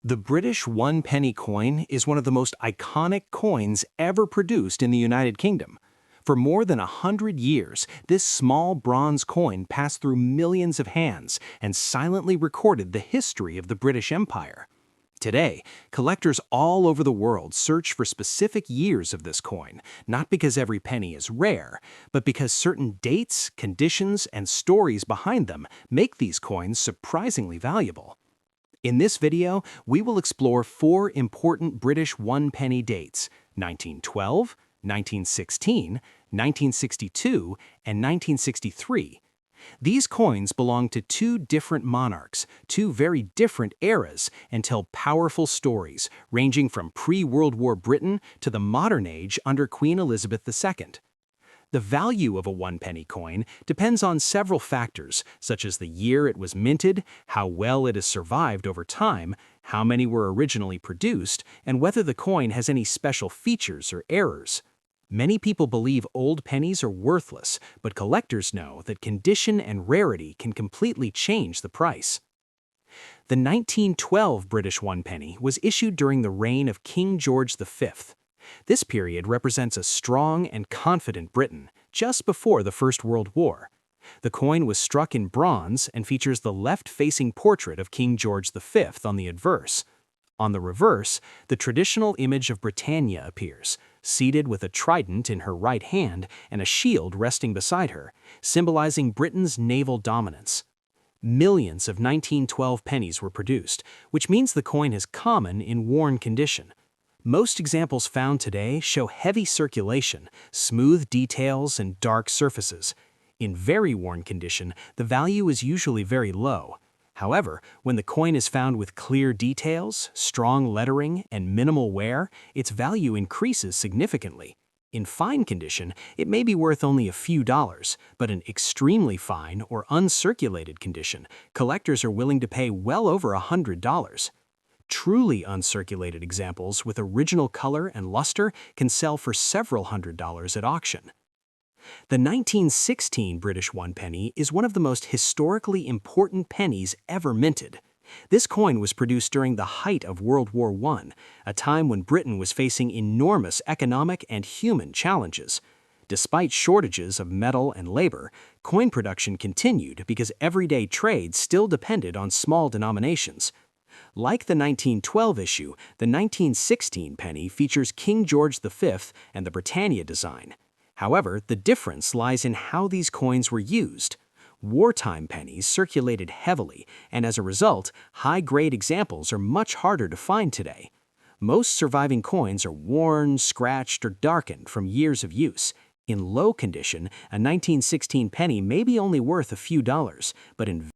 The British one-penny coin is one of the most iconic coins ever produced in the United Kingdom. For more than 100 years, this small bronze coin passed through millions of hands and silently recorded the history of the British Empire. Today, collectors all over the world search for specific years of this coin, not because every penny is rare, but because certain dates, conditions, and stories behind them make these coins surprisingly valuable. In this video, we will explore four important British one-penny dates: 1912, 1916, 1962, and 1963. These coins belong to two different monarchs, two very different eras, and tell powerful stories, ranging from pre-World War Britain to the modern age under Queen Elizabeth II. The value of a one-penny coin depends on several factors, such as the year it was minted, how well it has survived over time, how many were originally produced, and whether the coin has any special features or errors. Many people believe old pennies are worthless, but collectors know that condition and rarity can completely change the price. The 1912 British one-penny was issued during the reign of King George V. This period represents a strong and confident Britain, just before the First World War. The coin was struck in bronze and features the left-facing portrait of King George V on the adverse. On the reverse, the traditional image of Britannia appears, seated with a trident in her right hand and a shield resting beside her, symbolizing Britain's naval dominance. Millions of 1912 pennies were produced, which means the coin is common in worn condition. Most examples found today show heavy circulation, smooth details, and dark surfaces. In very worn condition, the value is usually very low. However, when the coin is found with clear details, strong lettering, and minimal wear, its value increases significantly. In fine condition, it may be worth only a few dollars, but in extremely fine or uncirculated condition, collectors are willing to pay well over $100. Truly uncirculated examples with original color and luster can sell for several $100s at auction. The 1916 British one-penny is one of the most historically important pennies ever minted. This coin was produced during the height of World War I, a time when Britain was facing enormous economic and human challenges. Despite shortages of metal and labor, coin production continued because everyday trade still depended on small denominations. Like the 1912 issue, the 1916 penny features King George V and the Britannia design. However, the difference lies in how these coins were used. Wartime pennies circulated heavily, and as a result, high-grade examples are much harder to find today. Most surviving coins are worn, scratched, or darkened from years of use. In low condition, a 1916 penny may be only worth a few dollars, but in